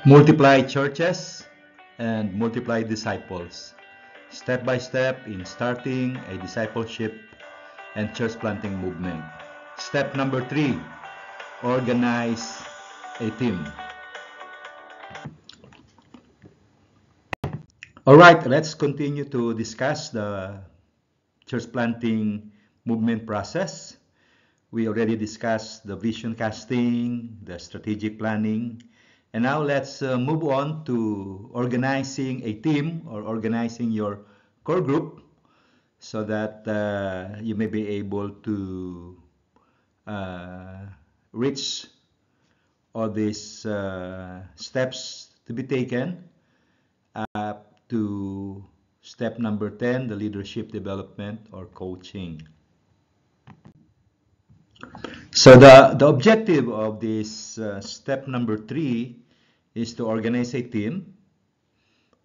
Multiply churches and multiply disciples. Step by step in starting a discipleship and church planting movement. Step number 3, organize a team. All right, let's continue to discuss the church planting movement process. We already discussed the vision casting, the strategic planning, and now let's move on to organizing a team or organizing your core group so that you may be able to reach all these steps to be taken up to step number 10, the leadership development or coaching. So the objective of this step number 3 is to organize a team,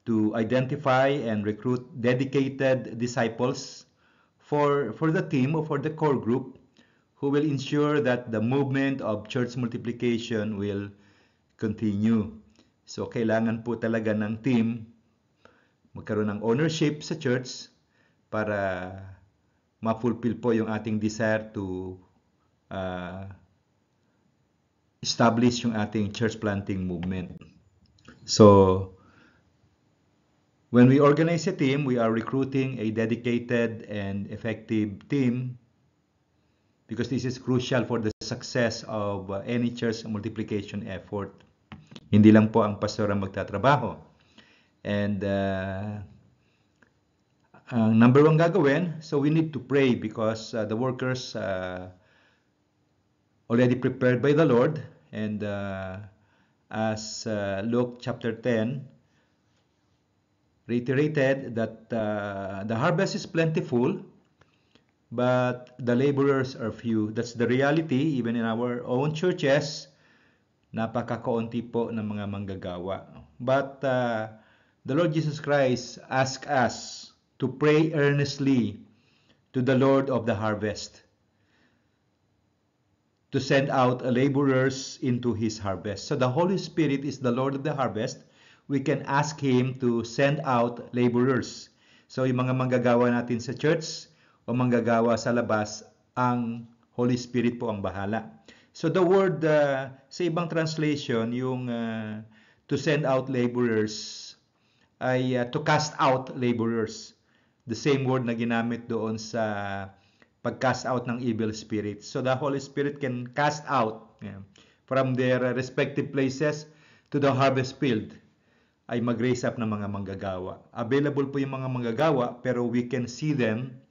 to identify and recruit dedicated disciples for the team or for the core group who will ensure that the movement of church multiplication will continue. So kailangan po talaga ng team magkaroon ng ownership sa church para ma-fulfill po yung ating desire to establish yung ating church planting movement. So, when we organize a team, we are recruiting a dedicated and effective team because this is crucial for the success of any church multiplication effort. Hindi lang po ang pastor ang magtatrabaho. And ang number one gagawin, so we need to pray because the workers already prepared by the Lord, and as Luke chapter 10 reiterated that the harvest is plentiful, but the laborers are few. That's the reality even in our own churches. Napakakaunti po ng mga manggagawa. But the Lord Jesus Christ asked us to pray earnestly to the Lord of the harvest to send out laborers into His harvest. So the Holy Spirit is the Lord of the harvest. We can ask Him to send out laborers. So yung mga manggagawa natin sa church o manggagawa sa labas, ang Holy Spirit po ang bahala. So the word sa ibang translation, yung to send out laborers ay to cast out laborers. The same word na ginamit doon sa pag-cast out ng evil spirits. So the Holy Spirit can cast out from their respective places to the harvest field ay mag-raise up ng mga manggagawa. Available po yung mga manggagawa pero we can see them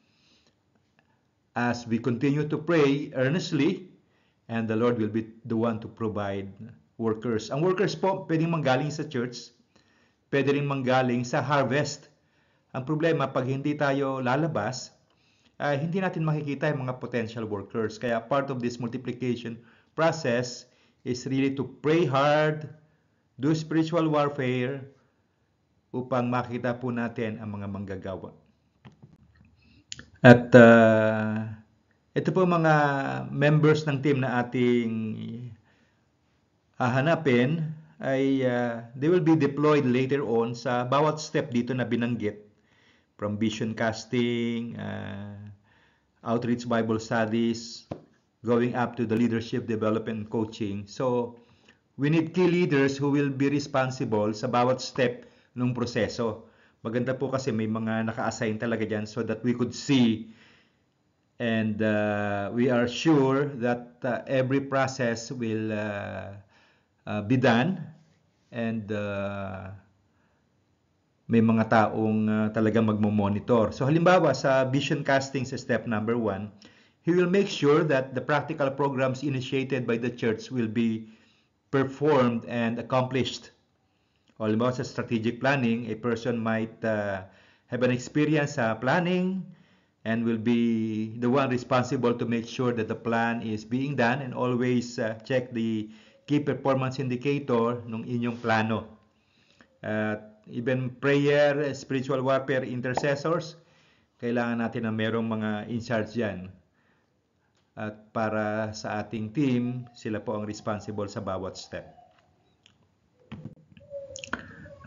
as we continue to pray earnestly, and the Lord will be the one to provide workers. Ang workers po pwedeng manggaling sa church, pwede rin manggaling sa harvest. Ang problema, pag hindi tayo lalabas, hindi natin makikita yung mga potential workers. Kaya part of this multiplication process is really to pray hard, do spiritual warfare, upang makita po natin ang mga manggagawa. At ito po mga members ng team na ating hahanapin ay they will be deployed later on sa bawat step dito na binanggit. From vision casting, outreach Bible studies, going up to the leadership development coaching. So, we need key leaders who will be responsible sa bawat step ng proseso. Maganda po kasi may mga naka-assign talaga dyan so that we could see and we are sure that every process will be done and may mga taong talagang magmo-monitor. So halimbawa sa vision casting sa step number 1, he will make sure that the practical programs initiated by the church will be performed and accomplished. O halimbawa sa strategic planning, a person might have an experience sa planning and will be the one responsible to make sure that the plan is being done and always check the key performance indicator ng inyong plano. Even prayer, spiritual warfare intercessors, kailangan natin na merong mga in charge yan. At para sa ating team, sila po ang responsible sa bawat step.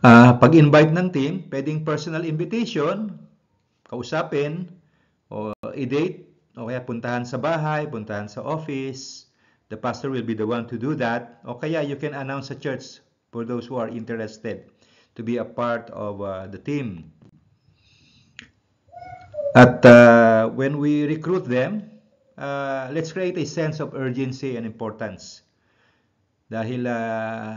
Pag-invite ng team, pwedeng personal invitation, kausapin, o i-date, o kaya puntahan sa bahay, puntahan sa office. The pastor will be the one to do that. O kaya you can announce sa church for those who are interested to be a part of the team. At when we recruit them, let's create a sense of urgency and importance. Dahil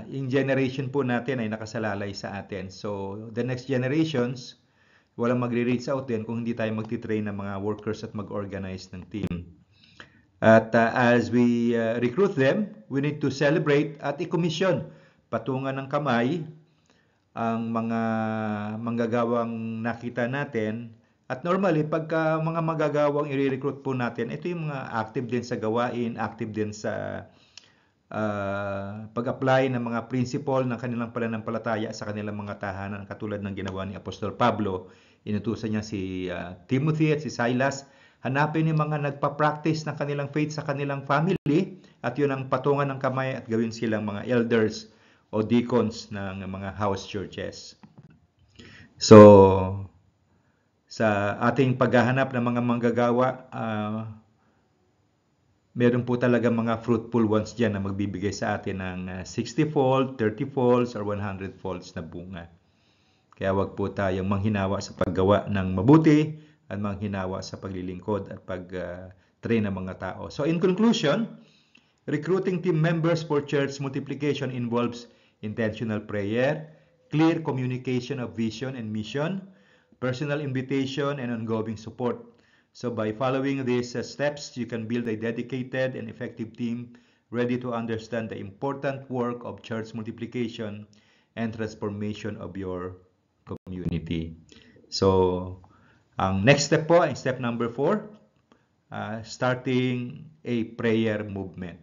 yung generation po natin ay nakasalalay sa atin. So, the next generations, walang magre-reach out din kung hindi tayo magti-train ng mga workers at mag-organize ng team. At as we recruit them, we need to celebrate at i-commission, patungan ng kamay, ang mga manggagawang nakita natin. At normally, pagka mga manggagawang i-recruit po natin, ito yung mga active din sa gawain, active din sa pag-apply ng mga principle ng kanilang pananampalataya sa kanilang mga tahanan, katulad ng ginawa ni Apostol Pablo. Inutusan niya si Timothy at si Silas, hanapin yung mga nagpa-practice ng kanilang faith sa kanilang family at yun ang patungan ng kamay at gawin silang mga elders o deacons ng mga house churches. So, sa ating paghahanap ng mga manggagawa, meron po talaga mga fruitful ones dyan na magbibigay sa atin ng 60-fold, 30-folds, or 100-folds na bunga. Kaya wag po tayong manghinawa sa paggawa ng mabuti at manghinawa sa paglilingkod at pag-train ng mga tao. So in conclusion, recruiting team members for church multiplication involves intentional prayer, clear communication of vision and mission, personal invitation, and ongoing support. So by following these steps, you can build a dedicated and effective team ready to understand the important work of church multiplication and transformation of your community. So, ang next step po, step number 4, starting a prayer movement.